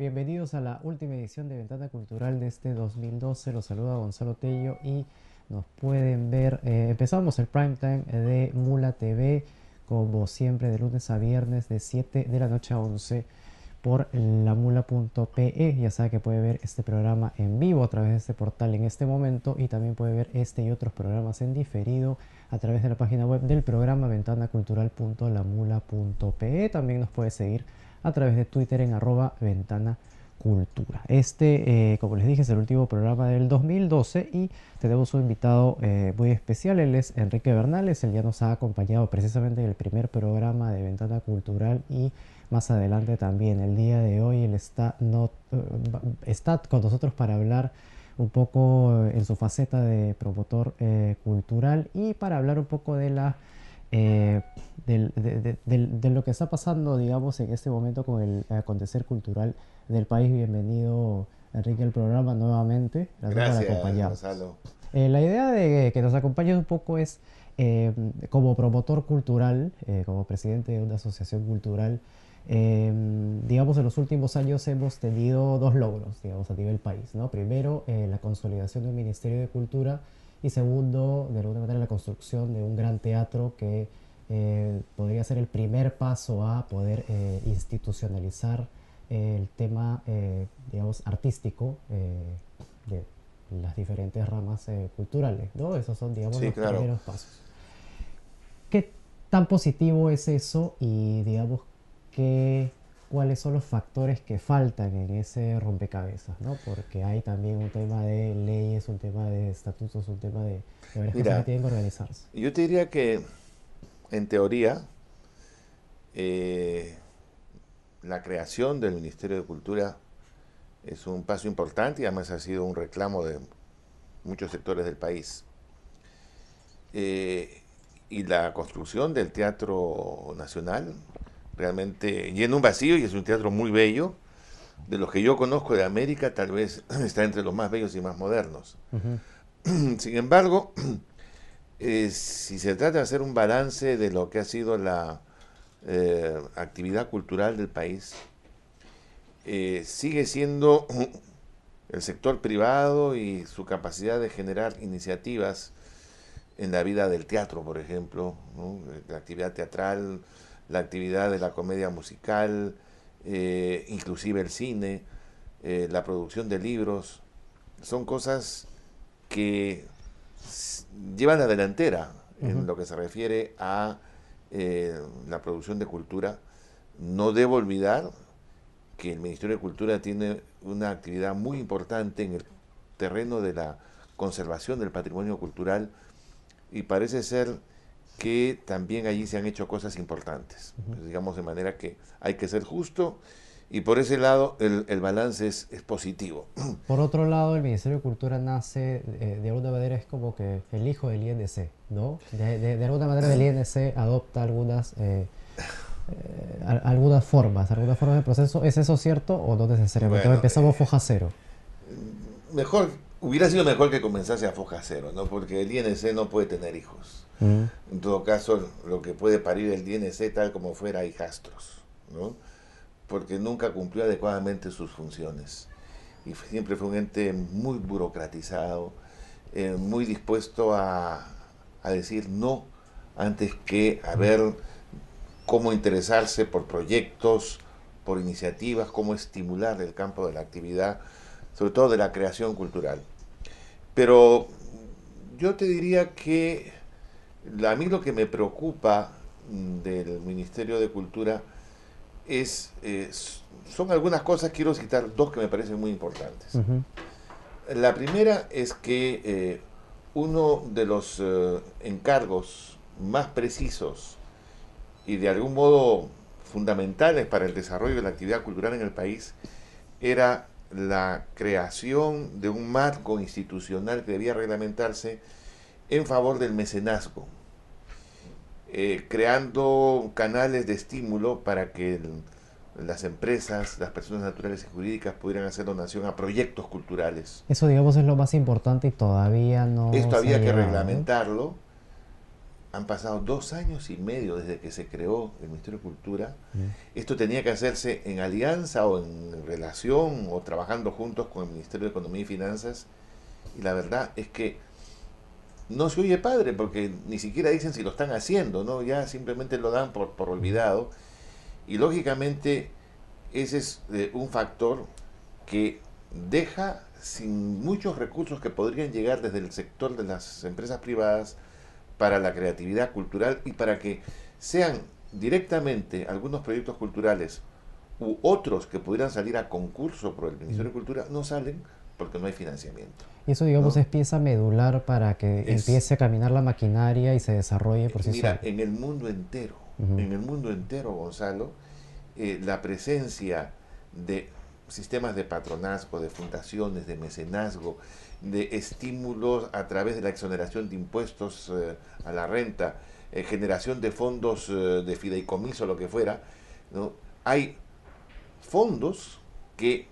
Bienvenidos a la última edición de Ventana Cultural de este 2012. Los saluda Gonzalo Tello y nos pueden ver. Empezamos el prime time de Mula TV, como siempre, de lunes a viernes, de 7 de la noche a 11 por lamula.pe. Ya sabe que puede ver este programa en vivo a través de este portal en este momento, y también puede ver este y otros programas en diferido a través de la página web del programa ventanacultural.lamula.pe. También nos puede seguir a través de Twitter en @ventanacultura. Como les dije, es el último programa del 2012 y tenemos un invitado muy especial. Él es Enrique Bernales. Él ya nos ha acompañado precisamente en el primer programa de Ventana Cultural y más adelante también. El día de hoy él está con nosotros para hablar un poco en su faceta de promotor cultural, y para hablar un poco de de lo que está pasando, digamos, en este momento con el acontecer cultural del país. Bienvenido, Enrique, al programa nuevamente. Gracias por Gracias, acompañarnos. Gonzalo. La idea de que nos acompañes un poco es, como promotor cultural, como presidente de una asociación cultural, digamos, en los últimos años hemos tenido dos logros, digamos, a nivel país, ¿no? Primero, la consolidación de un Ministerio de Cultura, y segundo, de alguna manera, la construcción de un gran teatro que podría ser el primer paso a poder institucionalizar el tema, digamos, artístico de las diferentes ramas culturales, ¿no? Esos son, digamos, Sí, los claro. primeros pasos. ¿Qué tan positivo es eso? Y digamos que cuáles son los factores que faltan en ese rompecabezas, ¿no? Porque hay también un tema de leyes, un tema de estatutos, un tema de varias cosas que Mira, tienen que organizarse. yo te diría que en teoría eh, la creación del Ministerio de Cultura es un paso importante y además ha sido un reclamo de muchos sectores del país. Eh, y la construcción del Teatro Nacional realmente llena un vacío y es un teatro muy bello. De los que yo conozco de América, tal vez está entre los más bellos y más modernos. Ujú. Sin embargo, si se trata de hacer un balance de lo que ha sido la actividad cultural del país, sigue siendo el sector privado y su capacidad de generar iniciativas en la vida del teatro, por ejemplo, ¿no? La actividad teatral, la actividad de la comedia musical, inclusive el cine, la producción de libros, son cosas que llevan la delantera en Ujú. lo que se refiere a la producción de cultura. No debo olvidar que el Ministerio de Cultura tiene una actividad muy importante en el terreno de la conservación del patrimonio cultural y parece ser que también allí se han hecho cosas importantes. Ujú. Pues digamos de manera que hay que ser justo y por ese lado el balance es positivo. Por otro lado, el Ministerio de Cultura nace, de alguna manera es como que el hijo del INC, ¿no? De alguna manera el INC adopta algunas formas de proceso. ¿Es eso cierto o no necesariamente? O Bueno, empezamos foja cero. mejor, hubiera sido mejor que comenzase a foja cero, ¿no? Porque el INC no puede tener hijos. Mm. En todo caso, lo que puede parir el INC tal como fuera hijastros, ¿no? Porque nunca cumplió adecuadamente sus funciones. Y siempre fue un ente muy burocratizado, muy dispuesto a decir no antes que a ver cómo interesarse por proyectos, por iniciativas, cómo estimular el campo de la actividad, sobre todo de la creación cultural. Pero yo te diría que a mí lo que me preocupa del Ministerio de Cultura son algunas cosas, quiero citar dos que me parecen muy importantes. Ujú. La primera es que uno de los encargos más precisos y de algún modo fundamentales para el desarrollo de la actividad cultural en el país era la creación de un marco institucional que debía reglamentarse en favor del mecenazgo, creando canales de estímulo para que las empresas, las personas naturales y jurídicas pudieran hacer donación a proyectos culturales. Eso, digamos, es lo más importante y todavía no Esto se ha había que llevado, ¿no? reglamentarlo han pasado 2 años y medio desde que se creó el Ministerio de Cultura. Esto tenía que hacerse en alianza o en relación o trabajando juntos con el Ministerio de Economía y Finanzas. Y la verdad es que no se oye padre porque ni siquiera dicen si lo están haciendo, ¿no? Ya simplemente lo dan por olvidado. Y lógicamente ese es un factor que deja sin muchos recursos que podrían llegar desde el sector de las empresas privadas para la creatividad cultural y para que sean directamente algunos proyectos culturales u otros que pudieran salir a concurso por el Ministerio de Cultura, no salen porque no hay financiamiento. Y eso, digamos, ¿No? es pieza medular para que empiece a caminar la maquinaria y se desarrolle por sí Mira, sola. en el mundo entero, Gonzalo, la presencia de sistemas de patronazgo, de fundaciones, de mecenazgo, de estímulos a través de la exoneración de impuestos a la renta, generación de fondos de fideicomiso, lo que fuera, ¿no? Hay fondos que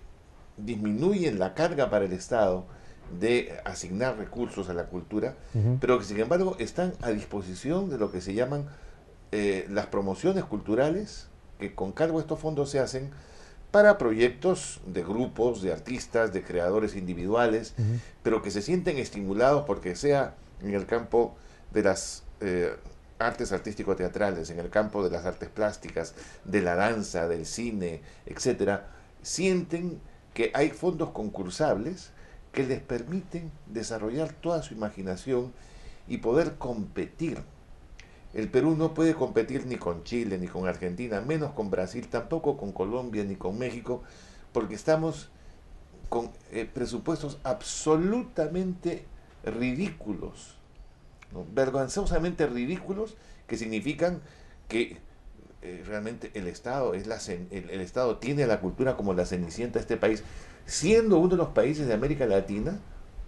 disminuyen la carga para el Estado de asignar recursos a la cultura, pero que sin embargo están a disposición de lo que se llaman las promociones culturales, que con cargo a estos fondos se hacen para proyectos de grupos, de artistas, de creadores individuales, pero que se sienten estimulados porque sea en el campo de las artes artístico-teatrales, en el campo de las artes plásticas, de la danza, del cine, etcétera, sienten que hay fondos concursables que les permiten desarrollar toda su imaginación y poder competir. El Perú no puede competir ni con Chile, ni con Argentina, menos con Brasil, tampoco con Colombia, ni con México, porque estamos con presupuestos absolutamente ridículos, ¿no? Vergonzosamente ridículos, que significan que realmente el Estado el Estado tiene a la cultura como la cenicienta de este país, siendo uno de los países de América Latina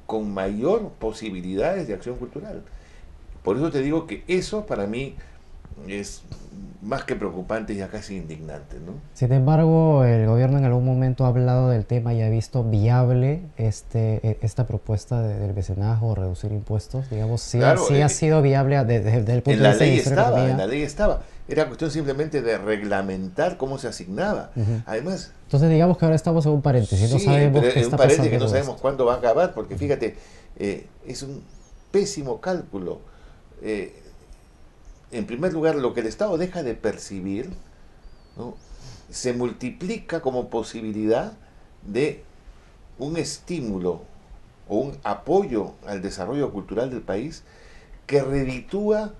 con mayor posibilidades de acción cultural. Por eso te digo que eso para mí es más que preocupante y ya casi indignante, ¿no? Sin embargo, el gobierno en algún momento ha hablado del tema y ha visto viable esta propuesta del mecenazgo o reducir impuestos. Digamos, sí, Claro, sí ha sido viable desde el punto en de la vista del ley Ministerio de estaba, en Economía. la ley estaba. Era cuestión simplemente de reglamentar cómo se asignaba. Además, Entonces, digamos que ahora estamos en un paréntesis, no sí, sabemos pero qué es un está paréntesis pasando que no con sabemos esto. cuándo va a acabar, porque fíjate, es un pésimo cálculo. Eh, en primer lugar, lo que el Estado deja de percibir, ¿no?, se multiplica como posibilidad de un estímulo o un apoyo al desarrollo cultural del país que reditúa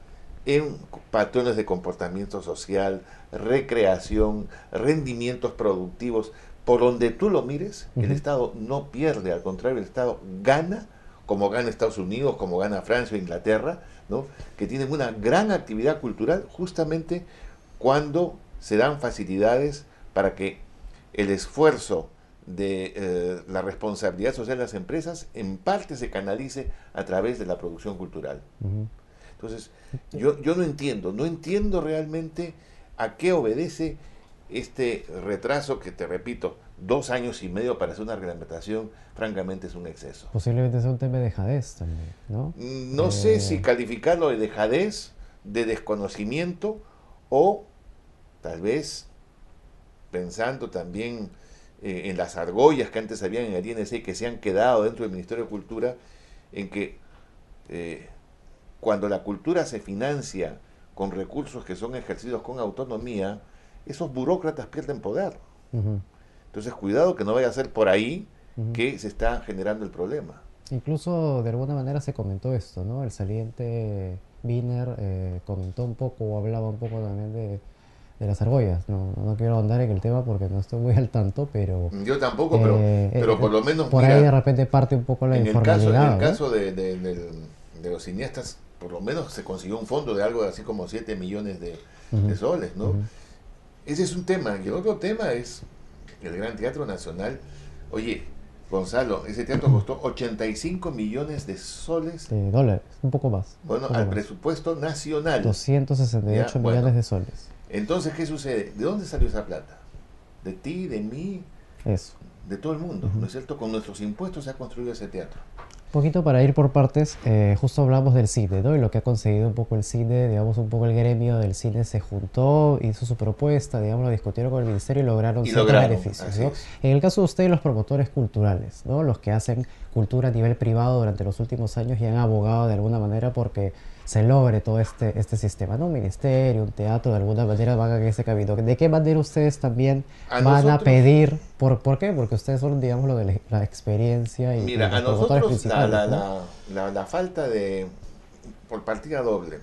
en patrones de comportamiento social, recreación, rendimientos productivos. Por donde tú lo mires, el Estado no pierde, al contrario, el Estado gana, como gana Estados Unidos, como gana Francia o Inglaterra, ¿no?, que tienen una gran actividad cultural justamente cuando se dan facilidades para que el esfuerzo de la responsabilidad social de las empresas en parte se canalice a través de la producción cultural. Entonces, yo no entiendo realmente a qué obedece este retraso que, te repito, 2 años y medio para hacer una reglamentación, francamente es un exceso. Posiblemente sea un tema de dejadez también, ¿no? No sé si calificarlo de dejadez, de desconocimiento o tal vez pensando también en las argollas que antes habían en el INC que se han quedado dentro del Ministerio de Cultura, en que cuando la cultura se financia con recursos que son ejercidos con autonomía, esos burócratas pierden poder. Entonces, cuidado que no vaya a ser por ahí que se está generando el problema. Incluso de alguna manera se comentó esto, ¿no? El saliente Wiener comentó un poco o hablaba un poco también de las argollas. No quiero andar en el tema porque no estoy muy al tanto, pero Yo tampoco, pero por lo menos, por mira, ahí de repente parte un poco la en informalidad, el ¿no? caso de los cineastas, por lo menos se consiguió un fondo de algo así como 7 millones de soles, ¿no? Ese es un tema. Y el otro tema es el Gran Teatro Nacional. Oye, Gonzalo, ese teatro costó 85 millones de soles, De dólares, un poco más. bueno, Un poco al más. presupuesto nacional. 268 Ya, millones bueno. de soles. Entonces, ¿qué sucede? ¿De dónde salió esa plata? De ti, de mí, Eso. de todo el mundo, ¿no es cierto? Con nuestros impuestos se ha construido ese teatro. Poquito para ir por partes, justo hablamos del cine, ¿no? Y lo que ha conseguido un poco el cine, digamos, un poco el gremio del cine se juntó, hizo su propuesta, digamos, lo discutieron con el ministerio y lograron Y ciertos lograron, beneficios, así ¿no? es. En el caso de ustedes, los promotores culturales, ¿no? Los que hacen cultura a nivel privado durante los últimos años y han abogado de alguna manera porque se logre todo este sistema, ¿no? Un ministerio, un teatro, de alguna manera van en ese camino. ¿De qué manera ustedes también A van a nosotros, pedir, por qué? Porque ustedes son, digamos, lo de la experiencia y mira, a los promotores nosotros principales, ¿no? la falta de, por partida doble,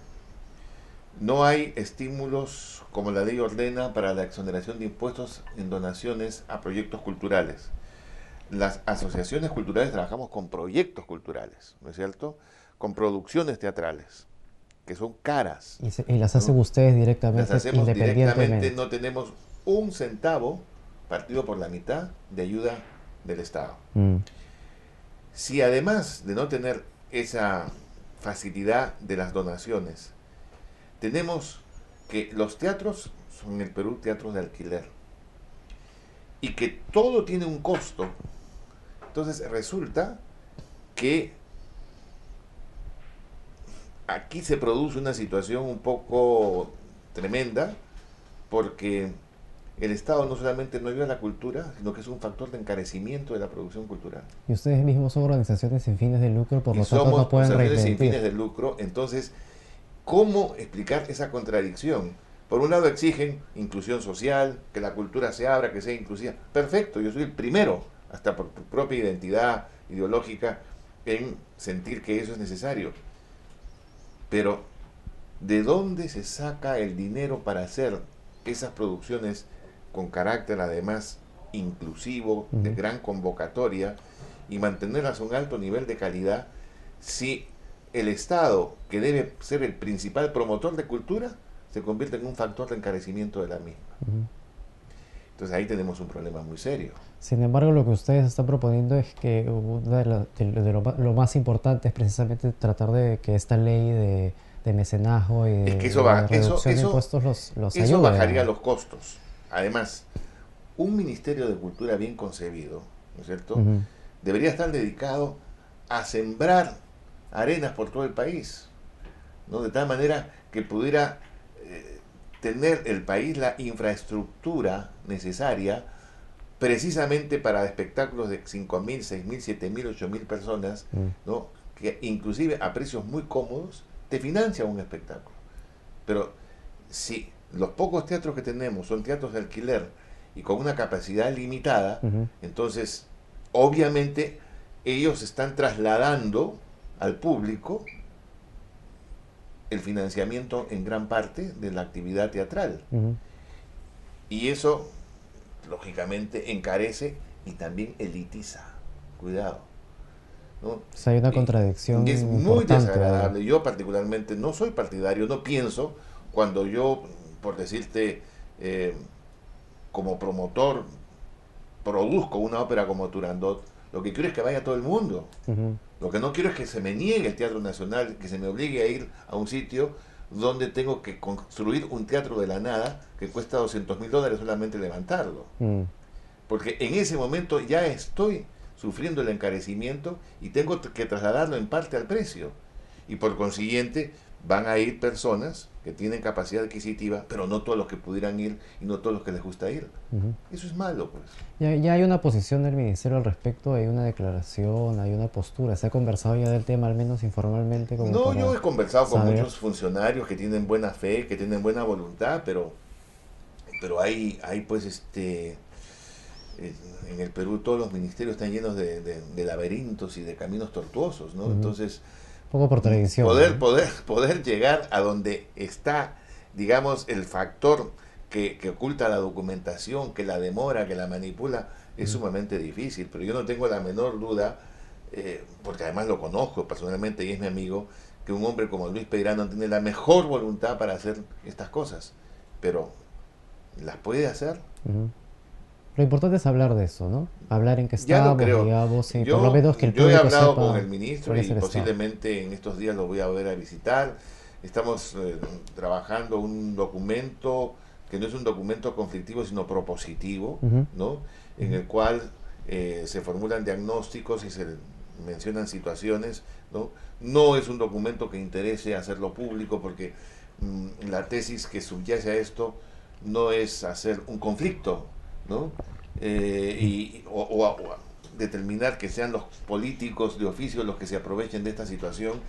no hay estímulos como la ley ordena para la exoneración de impuestos en donaciones a proyectos culturales. Las asociaciones culturales trabajamos con proyectos culturales, ¿no es cierto? Con producciones teatrales, que son caras, Y las hacen ¿no? ustedes Las directamente, hacemos directamente, independientemente. no tenemos un centavo partido por la mitad de ayuda del Estado. Mm, Si además de no tener esa facilidad de las donaciones, tenemos que los teatros son en el Perú teatros de alquiler y que todo tiene un costo, entonces resulta que aquí se produce una situación un poco tremenda porque el Estado no solamente no ayuda a la cultura, sino que es un factor de encarecimiento de la producción cultural. Y ustedes mismos son organizaciones sin fines de lucro, por Y lo tanto somos no pueden organizaciones sin reinvertir. fines de lucro, entonces, ¿cómo explicar esa contradicción? Por un lado exigen inclusión social, que la cultura se abra, que sea inclusiva. Perfecto, yo soy el primero, hasta por tu propia identidad ideológica, en sentir que eso es necesario. Pero, ¿de dónde se saca el dinero para hacer esas producciones con carácter además inclusivo, de Ujú. gran convocatoria, y mantenerlas a un alto nivel de calidad si el Estado, que debe ser el principal promotor de cultura, se convierte en un factor de encarecimiento de la misma? Ujú. Entonces ahí tenemos un problema muy serio. Sin embargo, lo que ustedes están proponiendo es que una lo más importante es precisamente tratar de que esta ley de mecenazgo y Es que de reducción de impuestos los eso ayude bajaría a... los costos. Además, un Ministerio de Cultura bien concebido, ¿no es cierto?, Ujú, debería estar dedicado a sembrar arenas por todo el país, ¿no? De tal manera que pudiera tener el país la infraestructura necesaria precisamente para espectáculos de 5.000, 6.000, 7.000, 8.000 personas, mm, ¿no? Que inclusive a precios muy cómodos te financia un espectáculo. Pero si los pocos teatros que tenemos son teatros de alquiler y con una capacidad limitada, ujú, entonces obviamente ellos están trasladando al público el financiamiento en gran parte de la actividad teatral. ujú. Y eso, lógicamente, encarece y también elitiza. Cuidado, ¿no? O sea, hay una Y es contradicción muy importante ahí. desagradable. Yo particularmente no soy partidario, no pienso cuando yo, por decirte, eh, como promotor, produzco una ópera como Turandot, lo que quiero es que vaya todo el mundo. Ujú, Lo que no quiero es que se me niegue el Teatro Nacional, que se me obligue a ir a un sitio donde tengo que construir un teatro de la nada que cuesta $200.000 solamente levantarlo. mm. Porque en ese momento ya estoy sufriendo el encarecimiento y tengo que trasladarlo en parte al precio. Y por consiguiente van a ir personas que tienen capacidad adquisitiva, pero no todos los que pudieran ir y no todos los que les gusta ir. Ujú. Eso es malo, pues. Ya hay una posición del ministerio al respecto, hay una declaración, hay una postura. Se ha conversado ya del tema, al menos informalmente, como No, yo para he conversado con saber. muchos funcionarios que tienen buena fe, que tienen buena voluntad, pero hay pues en el Perú todos los ministerios están llenos de laberintos y de caminos tortuosos, ¿no? Ujú. Un Entonces, poco por tradición, poder, ¿no? poder, poder llegar a donde está, digamos, el factor que oculta la documentación, que la demora, que la manipula, es Ujú. sumamente difícil. Pero yo no tengo la menor duda, porque además lo conozco personalmente y es mi amigo, que un hombre como Luis Peirano tiene la mejor voluntad para hacer estas cosas. Pero, ¿las puede hacer? Ujú. Lo importante es hablar de eso, ¿no? Hablar en qué Ya lo estamos, creo. digamos, y por lo Yo, menos que el yo he público hablado con sepa el ministro cuál es y el estado. posiblemente en estos días lo voy a volver a visitar. Estamos trabajando un documento que no es un documento conflictivo, sino propositivo, Ujú, ¿no? En ujú, el cual se formulan diagnósticos y se mencionan situaciones, ¿no? No es un documento que interese hacerlo público porque la tesis que subyace a esto no es hacer un conflicto, ¿no? O determinar que sean los políticos de oficio los que se aprovechen de esta situación,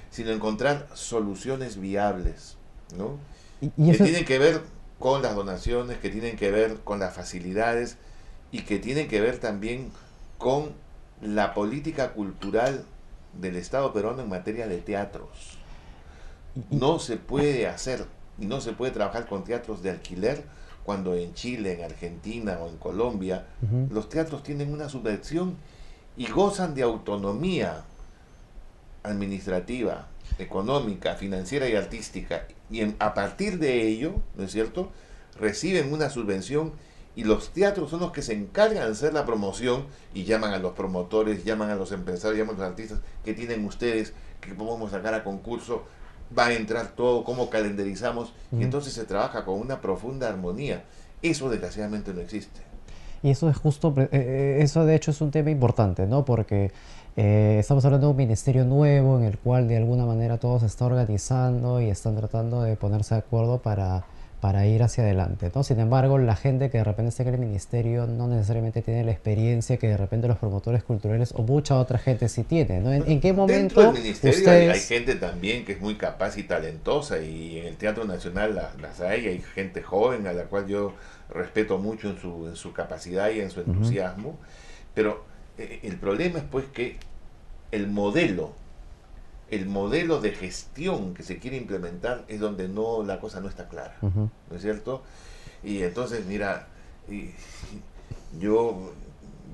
sino encontrar soluciones viables, ¿no? Y Que eso, tienen que ver con las donaciones, que tienen que ver con las facilidades y que tienen que ver también con la política cultural del Estado peruano en materia de teatros. y- No se puede hacer y no se puede trabajar con teatros de alquiler cuando en Chile, en Argentina o en Colombia ujú, los teatros tienen una subvención y gozan de autonomía administrativa, económica, financiera y artística. Y a partir de ello, ¿no es cierto?, reciben una subvención y los teatros son los que se encargan de hacer la promoción y llaman a los promotores, llaman a los empresarios, llaman a los artistas que tienen ustedes, que podemos sacar a concurso, va a entrar todo, cómo calendarizamos, y ujú. entonces se trabaja con una profunda armonía. Eso desgraciadamente no existe. Y eso es justo, eso de hecho es un tema importante, ¿no? Porque estamos hablando de un ministerio nuevo en el cual de alguna manera todo se está organizando y están tratando de ponerse de acuerdo para ir hacia adelante, ¿no? Sin embargo, la gente que de repente está en el ministerio no necesariamente tiene la experiencia que de repente los promotores culturales o mucha otra gente sí tiene, ¿no? ¿En qué Dentro del momento ministerio hay ustedes... gente también que es muy capaz y talentosa y en el Teatro Nacional las hay gente joven a la cual yo respeto mucho en su capacidad y en su Ujú, entusiasmo, pero el problema es pues que el modelo, el modelo de gestión que se quiere implementar es donde no la cosa no está clara, ujú. ¿no es cierto? Y entonces, mira, y yo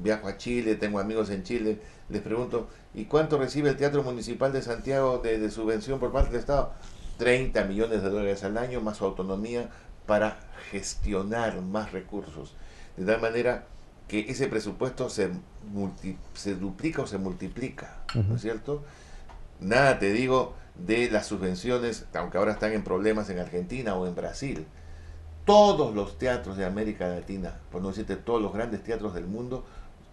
viajo a Chile, tengo amigos en Chile, les pregunto, ¿y cuánto recibe el Teatro Municipal de Santiago de subvención por parte del Estado? 30 millones de dólares al año más su autonomía para gestionar más recursos. De tal manera que ese presupuesto se duplica o se multiplica, ¿no Ujú. es cierto? Nada te digo de las subvenciones, aunque ahora están en problemas en Argentina o en Brasil. Todos los teatros de América Latina, por no decirte todos los grandes teatros del mundo,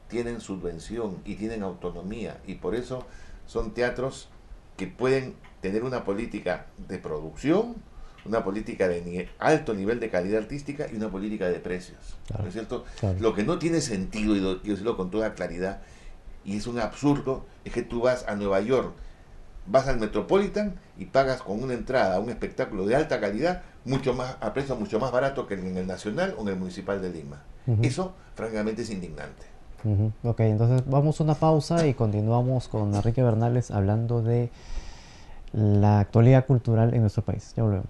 tienen subvención y tienen autonomía. Y por eso son teatros que pueden tener una política de producción, una política de alto nivel de calidad artística y una política de precios. ¿No Claro, es cierto? claro. Lo que no tiene sentido, y lo quiero decirlo con toda claridad, y es un absurdo, es que tú vas a Nueva York, vas al Metropolitan y pagas con una entrada a un espectáculo de alta calidad mucho más a precio mucho más barato que en el Nacional o en el Municipal de Lima. Ujú, Eso, francamente, es indignante. ujú. Ok, entonces vamos a una pausa y continuamos con Enrique Bernales hablando de la actualidad cultural en nuestro país. Ya volvemos.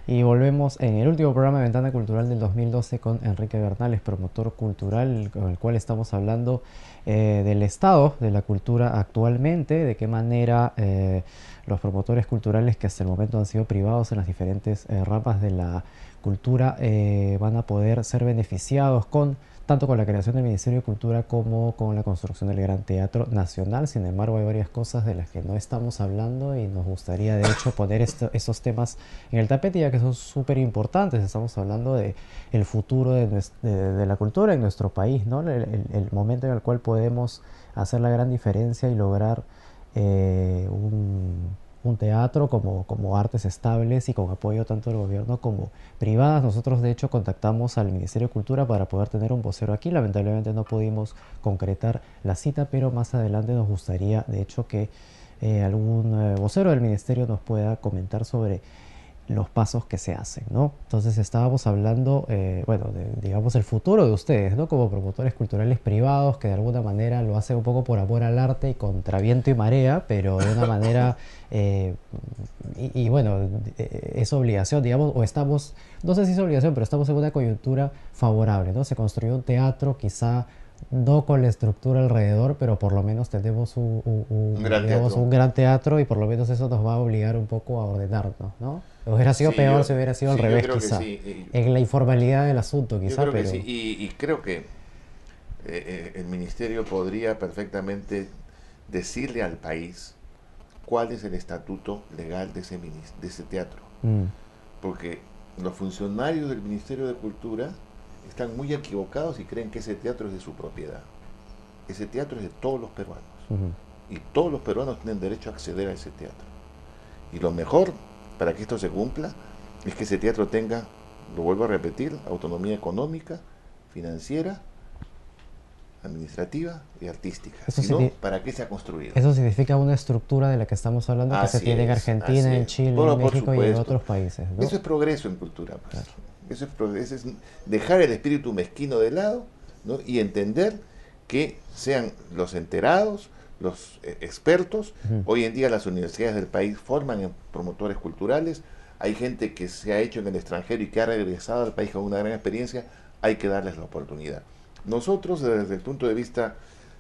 Y volvemos en el último programa de Ventana Cultural del 2012 con Enrique Bernales, promotor cultural, con el cual estamos hablando del estado de la cultura actualmente, de qué manera los promotores culturales que hasta el momento han sido privados en las diferentes ramas de la cultura van a poder ser beneficiados tanto con la creación del Ministerio de Cultura como con la construcción del Gran Teatro Nacional. Sin embargo, hay varias cosas de las que no estamos hablando y nos gustaría, de hecho, poner esos temas en el tapete, ya que son súper importantes. Estamos hablando de el futuro de la cultura en nuestro país, ¿no? El momento en el cual podemos hacer la gran diferencia y lograr un teatro como artes estables y con apoyo tanto del gobierno como privadas. Nosotros de hecho contactamos al Ministerio de Cultura para poder tener un vocero aquí. Lamentablemente no pudimos concretar la cita, pero más adelante nos gustaría de hecho que algún vocero del ministerio nos pueda comentar sobre los pasos que se hacen, ¿no? Entonces estábamos hablando, bueno, digamos, el futuro de ustedes, ¿no? Como promotores culturales privados que de alguna manera lo hacen un poco por amor al arte y contra viento y marea, pero de una manera, bueno, es obligación, digamos, o estamos, no sé si es obligación, pero estamos en una coyuntura favorable, ¿no? Se construyó un teatro, quizá no con la estructura alrededor, pero por lo menos tenemos digamos, un gran teatro y por lo menos eso nos va a obligar un poco a ordenarnos, ¿no? Hubiera sido peor si hubiera sido al revés, quizá. Sí. En la informalidad del asunto, quizá. Yo creo que sí, y creo que el ministerio podría perfectamente decirle al país cuál es el estatuto legal de ese teatro. Porque los funcionarios del Ministerio de Cultura están muy equivocados y creen que ese teatro es de su propiedad. Ese teatro es de todos los peruanos. Y todos los peruanos tienen derecho a acceder a ese teatro. Y lo mejor para que esto se cumpla es que ese teatro tenga, lo vuelvo a repetir, autonomía económica, financiera, administrativa y artística. Si no, ¿para qué se ha construido? Eso significa una estructura de la que estamos hablando que se tiene en Argentina, en Chile, en México y en otros países, ¿no? Eso es progreso en cultura, pues. Claro. Eso es dejar el espíritu mezquino de lado, ¿no? Y entender que sean los enterados, los expertos. Hoy en día las universidades del país forman en promotores culturales. Hay gente que se ha hecho en el extranjero y que ha regresado al país con una gran experiencia. Hay que darles la oportunidad. Nosotros, desde el punto de vista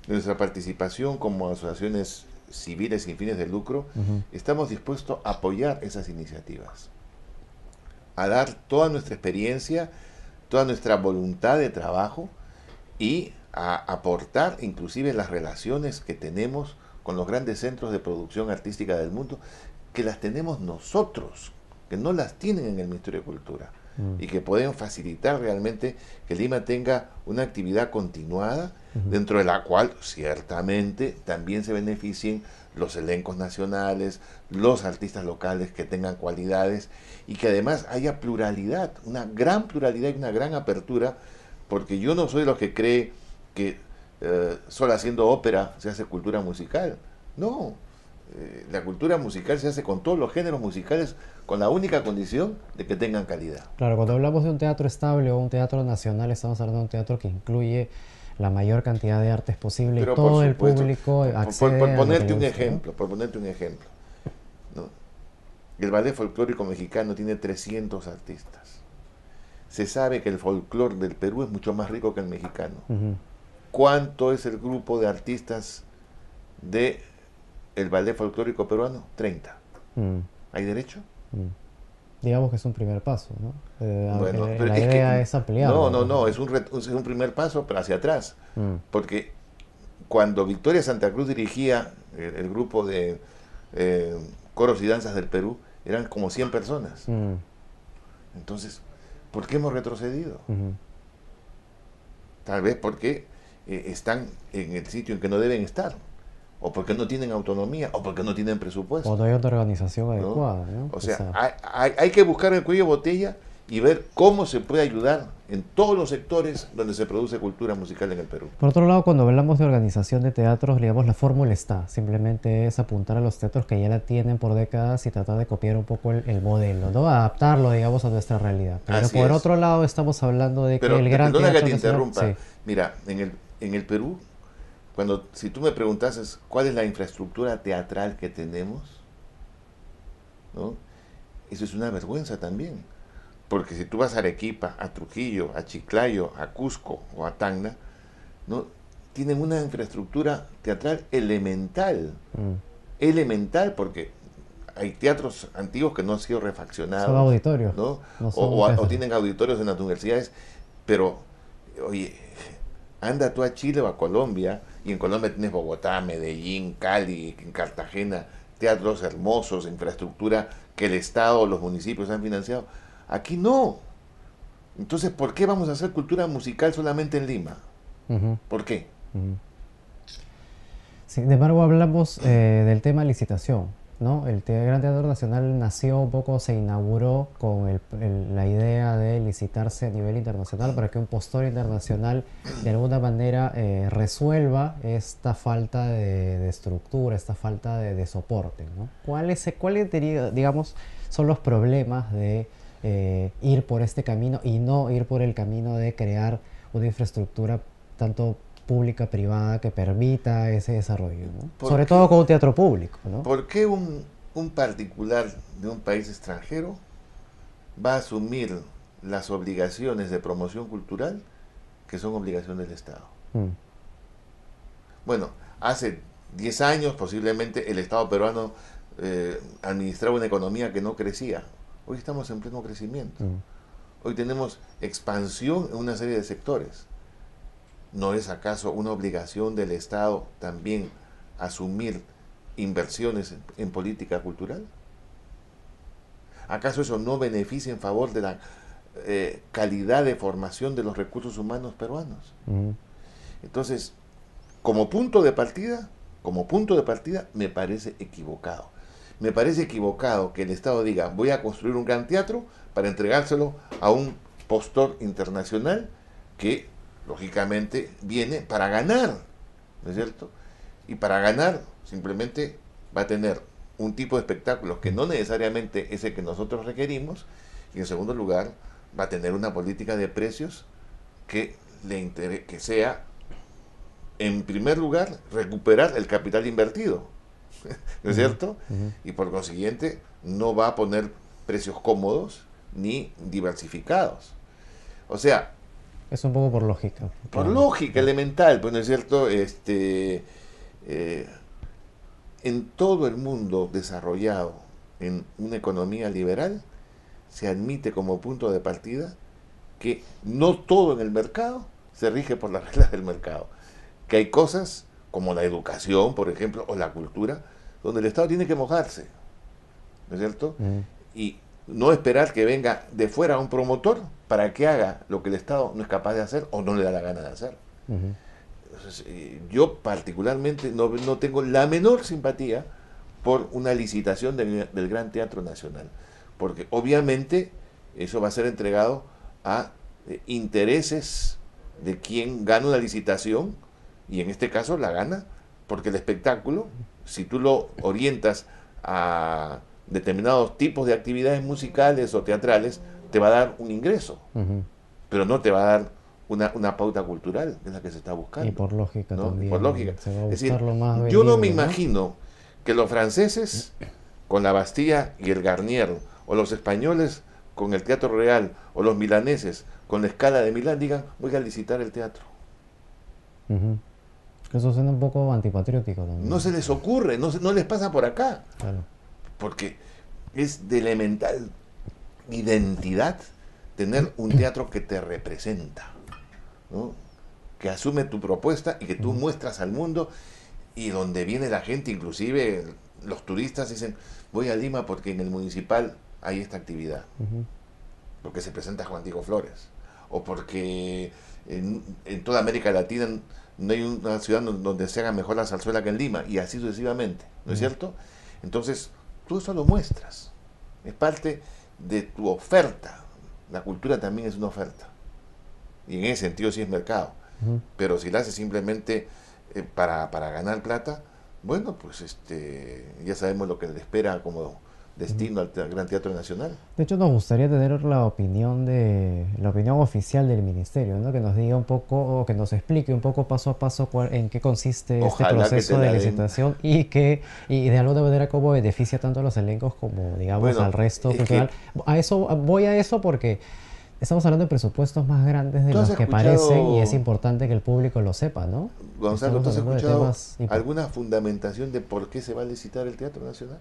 de nuestra participación como asociaciones civiles sin fines de lucro, estamos dispuestos a apoyar esas iniciativas, a dar toda nuestra experiencia, toda nuestra voluntad de trabajo y a aportar inclusive las relaciones que tenemos con los grandes centros de producción artística del mundo, que las tenemos nosotros, que no las tienen en el Ministerio de Cultura, y que pueden facilitar realmente que Lima tenga una actividad continuada, dentro de la cual ciertamente también se beneficien los elencos nacionales, los artistas locales que tengan cualidades, y que además haya pluralidad, una gran pluralidad y una gran apertura, porque yo no soy de los que cree que solo haciendo ópera se hace cultura musical. No, la cultura musical se hace con todos los géneros musicales, con la única condición de que tengan calidad. Claro, cuando hablamos de un teatro estable o un teatro nacional, estamos hablando de un teatro que incluye la mayor cantidad de artes posible. Pero y todo el público accede por ponerte un ejemplo, ¿no? El ballet folclórico mexicano tiene 300 artistas. Se sabe que el folclore del Perú es mucho más rico que el mexicano. ¿Cuánto es el grupo de artistas de el ballet folclórico peruano? 30. ¿Hay derecho? Digamos que es un primer paso, ¿no? Bueno, pero la idea es ampliar. No, es un primer paso, pero hacia atrás. Porque cuando Victoria Santa Cruz dirigía el grupo de coros y danzas del Perú, eran como 100 personas. Entonces, ¿por qué hemos retrocedido? Tal vez porque están en el sitio en que no deben estar, o porque no tienen autonomía, o porque no tienen presupuesto. O no hay otra organización adecuada, ¿no? O sea, hay que buscar el cuello de botella y ver cómo se puede ayudar en todos los sectores donde se produce cultura musical en el Perú. Por otro lado, cuando hablamos de organización de teatros, digamos, la fórmula está. Simplemente es apuntar a los teatros que ya la tienen por décadas y tratar de copiar un poco el modelo, ¿no? Adaptarlo, digamos, a nuestra realidad. Pero Así por es. otro lado, estamos hablando de que Pero, el gran perdona teatro que te interrumpa. Sí. Mira, en el Perú, si tú me preguntases cuál es la infraestructura teatral que tenemos, ¿no? Eso es una vergüenza también. Porque si tú vas a Arequipa, a Trujillo, a Chiclayo, a Cusco o a Tacna, ¿no? Tienen una infraestructura teatral elemental. Elemental, porque hay teatros antiguos que no han sido refaccionados. Son auditorios. ¿No? No son O tienen auditorios en las universidades, pero, oye, anda tú a Chile o a Colombia, y en Colombia tienes Bogotá, Medellín, Cali, en Cartagena, teatros hermosos, infraestructura que el Estado o los municipios han financiado. Aquí no. Entonces, ¿por qué vamos a hacer cultura musical solamente en Lima? Ujú, ¿Por qué? ujú. Sin embargo, hablamos del tema licitación, ¿no? Gran Teatro Nacional nació un poco, se inauguró con la idea de licitarse a nivel internacional para que un postor internacional de alguna manera resuelva esta falta de estructura, esta falta de soporte, ¿no? ¿Cuáles digamos, son los problemas de ir por este camino y no ir por el camino de crear una infraestructura tanto pública, privada, que permita ese desarrollo, ¿no? Sobre todo con un teatro público, ¿no? ¿Por qué un particular de un país extranjero va a asumir las obligaciones de promoción cultural que son obligación del Estado? Bueno, hace 10 años posiblemente el Estado peruano administraba una economía que no crecía. Hoy estamos en pleno crecimiento. Hoy tenemos expansión en una serie de sectores. ¿No es acaso una obligación del Estado también asumir inversiones en política cultural? ¿Acaso eso no beneficia en favor de la calidad de formación de los recursos humanos peruanos? Entonces, como punto de partida, me parece equivocado. Me parece equivocado que el Estado diga, voy a construir un gran teatro para entregárselo a un postor internacional que lógicamente viene para ganar, ¿no es cierto? Y para ganar simplemente va a tener un tipo de espectáculos que no necesariamente es el que nosotros requerimos, y en segundo lugar va a tener una política de precios que que sea, en primer lugar, recuperar el capital invertido, ¿no es cierto? Y por consiguiente no va a poner precios cómodos ni diversificados. O sea, es un poco por lógica. Por lógica elemental, pues, ¿no es cierto? En todo el mundo desarrollado, en una economía liberal, se admite como punto de partida que no todo en el mercado se rige por las reglas del mercado. Que hay cosas como la educación, por ejemplo, o la cultura, donde el Estado tiene que mojarse, ¿no es cierto? Y no esperar que venga de fuera un promotor para que haga lo que el Estado no es capaz de hacer o no le da la gana de hacer. Entonces, yo particularmente no tengo la menor simpatía por una licitación del Gran Teatro Nacional, porque obviamente eso va a ser entregado a intereses de quien gana una licitación, y en este caso la gana porque el espectáculo, si tú lo orientas a determinados tipos de actividades musicales o teatrales, te va a dar un ingreso, pero no te va a dar una pauta cultural, que es la que se está buscando. Y por lógica, ¿no? También. Por lógica. Se va a es decir, lo más yo vendible, no me imagino que los franceses con la Bastilla y el Garnier, o los españoles con el Teatro Real, o los milaneses con la Scala de Milán digan, voy a licitar el teatro. Eso suena un poco antipatriótico también. No se les ocurre, no les pasa por acá. Claro. Porque es de elemental identidad tener un teatro que te representa, ¿no? Que asume tu propuesta y que tú muestras al mundo, y donde viene la gente, inclusive los turistas dicen, voy a Lima porque en el municipal hay esta actividad, porque se presenta Juan Diego Flores, o porque en toda América Latina no hay una ciudad donde se haga mejor la zarzuela que en Lima, y así sucesivamente, ¿no es cierto? Entonces, tú eso lo muestras, es parte de tu oferta. La cultura también es una oferta, y en ese sentido sí es mercado, pero si la haces simplemente para ganar plata, bueno, pues ya sabemos lo que le espera como destino al Gran Teatro Nacional. De hecho, nos gustaría tener la opinión oficial del ministerio, ¿no? Que nos diga un poco, o que nos explique un poco paso a paso en qué consiste este proceso de licitación, y de alguna manera cómo beneficia tanto a los elencos como, digamos, al resto cultural. Voy a eso porque estamos hablando de presupuestos más grandes de los que parecen, y es importante que el público lo sepa, ¿no? Gonzalo, ¿tú has escuchado alguna fundamentación de por qué se va a licitar el Teatro Nacional?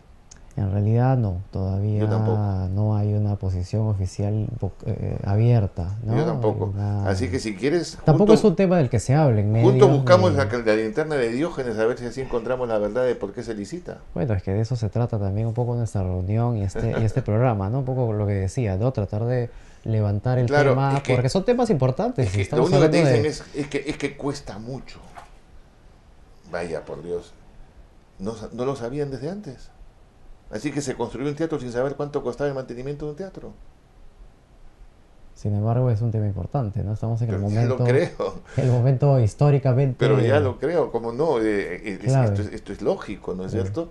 En realidad no, Yo todavía tampoco. no hay una posición oficial abierta, Yo ¿no? tampoco. Así que si quieres, Tampoco es un tema del que se hable en juntos medios buscamos de... la linterna de Diógenes a ver si así encontramos la verdad de por qué se licita. Bueno, es que de eso se trata también un poco nuestra reunión y este programa, ¿no? Un poco lo que decía, ¿no? Tratar de levantar el Claro, tema, porque son temas es importantes y que lo estamos único que te hablando dicen de... es que cuesta mucho. Vaya, por Dios. No, no lo sabían desde antes. Así que se construyó un teatro sin saber cuánto costaba el mantenimiento de un teatro. Sin embargo, es un tema importante, ¿no? Estamos en Pero ya lo creo. el momento Pero ya históricamente lo creo. Como no, clave. esto es lógico, ¿no es Sí. cierto?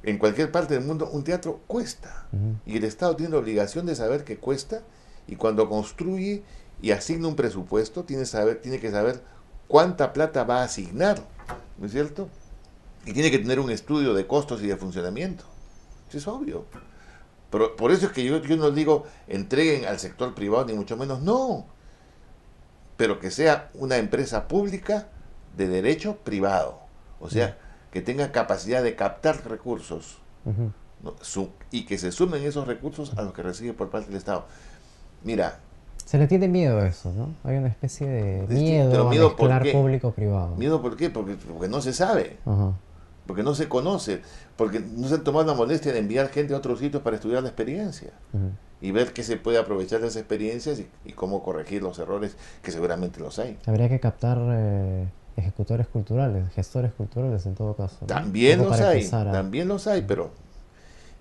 En cualquier parte del mundo un teatro cuesta. Ujú. Y el Estado tiene la obligación de saber que cuesta. Y cuando construye y asigna un presupuesto, tiene que saber cuánta plata va a asignar. ¿No es cierto? Y tiene que tener un estudio de costos y de funcionamiento. Eso es obvio. Pero por eso es que yo no digo entreguen al sector privado, ni mucho menos, no. Pero que sea una empresa pública de derecho privado. O Mm. sea, que tenga capacidad de captar recursos, Ujú. ¿no? Y que se sumen esos recursos a los que recibe por parte del Estado. Mira, Se le tiene miedo a eso, ¿no? Hay una especie de pero miedo a miedo por mezclar qué. público-privado. ¿Miedo por qué? Porque no se sabe, Ajá. porque no se conoce, porque no se han tomado la molestia de enviar gente a otros sitios para estudiar la experiencia Ujú. y ver qué se puede aprovechar de esas experiencias y cómo corregir los errores, que seguramente los hay. Habría que captar ejecutores culturales, gestores culturales en todo caso, ¿no? Un También poco los para hay, empezar a... también los hay, pero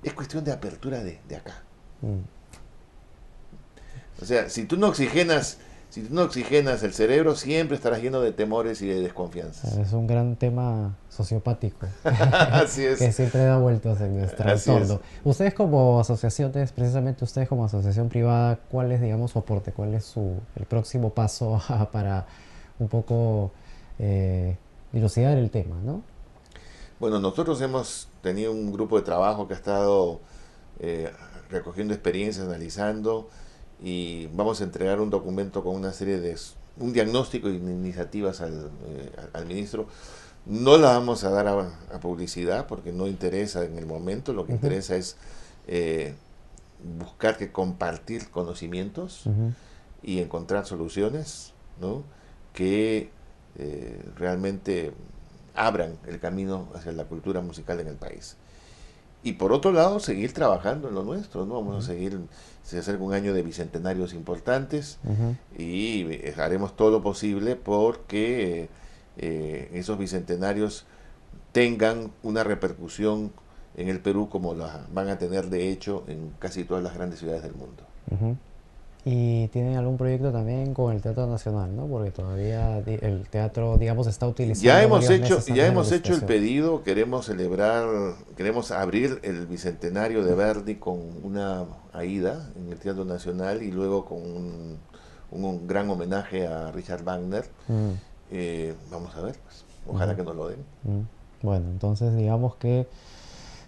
es cuestión de apertura de acá. Mm. O sea, si tú no oxigenas el cerebro, siempre estarás lleno de temores y de desconfianzas. Es un gran tema sociopático Así que es, siempre da vueltas en nuestro así es. entorno. Ustedes como asociaciones, precisamente ustedes como asociación privada, ¿cuál es, digamos, su aporte? ¿Cuál es el próximo paso para un poco eh, dilucidar el tema, ¿no? Bueno, nosotros hemos tenido un grupo de trabajo que ha estado eh, recogiendo experiencias, analizando y vamos a entregar un documento con una serie de un diagnóstico y iniciativas al ministro. No la vamos a dar a publicidad porque no interesa en el momento, lo que Ujú, interesa es eh, buscar que compartir conocimientos ujú, y encontrar soluciones, ¿no? Que realmente abran el camino hacia la cultura musical en el país. Y por otro lado, seguir trabajando en lo nuestro, ¿no? Vamos a ujú, seguir, se acerca un año de bicentenarios importantes ujú. y haremos todo lo posible porque esos bicentenarios tengan una repercusión en el Perú como la van a tener de hecho en casi todas las grandes ciudades del mundo. Ujú. Y tienen algún proyecto también con el Teatro Nacional, ¿no? Porque todavía el teatro, digamos, está utilizando varios meses Ya antes de la hemos hecho el licitación. pedido, queremos celebrar, queremos abrir el bicentenario de Verdi con una aída en el Teatro Nacional y luego con un gran homenaje a Richard Wagner. Mm, Vamos a ver, pues, ojalá ujú, que nos lo den. mm. Bueno, entonces digamos que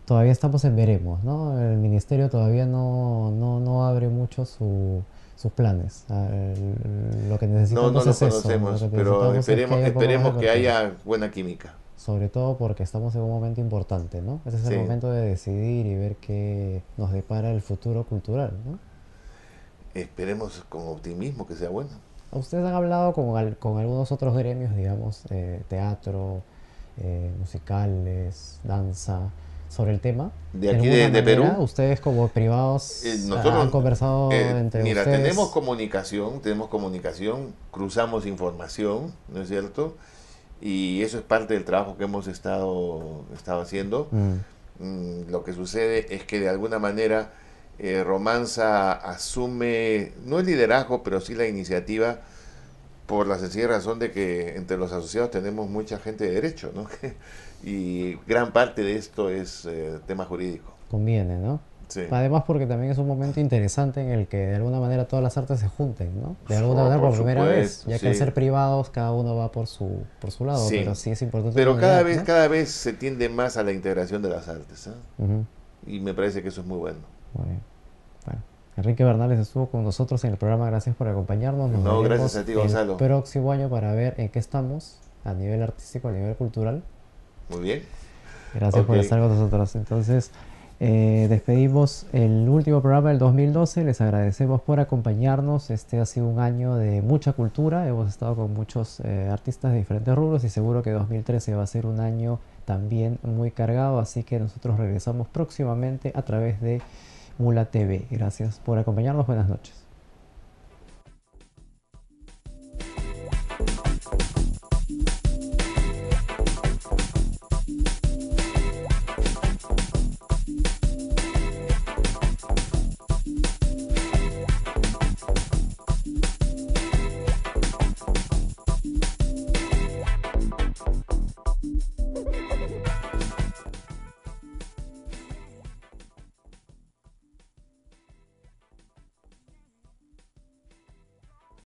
todavía estamos en veremos, ¿no? El ministerio todavía no abre mucho sus planes. Lo que No, no necesitamos los es eso, lo conocemos, que pero necesitamos es que haya un poco más de esperemos que apertura. haya buena química. Sobre todo porque estamos en un momento importante, ¿no? Ese es el Sí, momento de decidir y ver qué nos depara el futuro cultural, ¿no? esperemos con optimismo que sea bueno. ¿Ustedes han hablado con algunos otros gremios, digamos, teatro, musicales, danza, sobre el tema? De De aquí alguna de manera, Perú, ustedes como privados han nosotros, conversado entre mira, ustedes. tenemos comunicación, cruzamos información, ¿no es cierto? Y eso es parte del trabajo que hemos estado haciendo. Mm, Lo que sucede es que de alguna manera Romanza asume, no el liderazgo, pero sí la iniciativa por la sencilla razón de que entre los asociados tenemos mucha gente de derecho, ¿no? Y gran parte de esto es tema jurídico. conviene, ¿no? Sí. Además porque también es un momento interesante en el que de alguna manera todas las artes se junten, ¿no? De alguna manera Por por primera vez, supuesto, ya que al sí. ser privados cada uno va por su lado, pero Sí. sí es importante una Pero unidad, ¿no? cada vez se tiende más a la integración de las artes, ¿eh? Ujú, Y me parece que eso es muy bueno. muy bien. Bueno, Enrique Bernales estuvo con nosotros en el programa, gracias por acompañarnos. Nos No, gracias veremos a ti, el Gonzalo. próximo año para ver en qué estamos a nivel artístico, a nivel cultural. Muy bien. Gracias Ok. por estar con nosotros. Entonces, Despedimos el último programa del 2012. Les agradecemos por acompañarnos. Este ha sido un año de mucha cultura. Hemos estado con muchos artistas de diferentes rubros y seguro que 2013 va a ser un año también muy cargado. Así que nosotros regresamos próximamente a través de Mula TV. Gracias por acompañarnos. Buenas noches.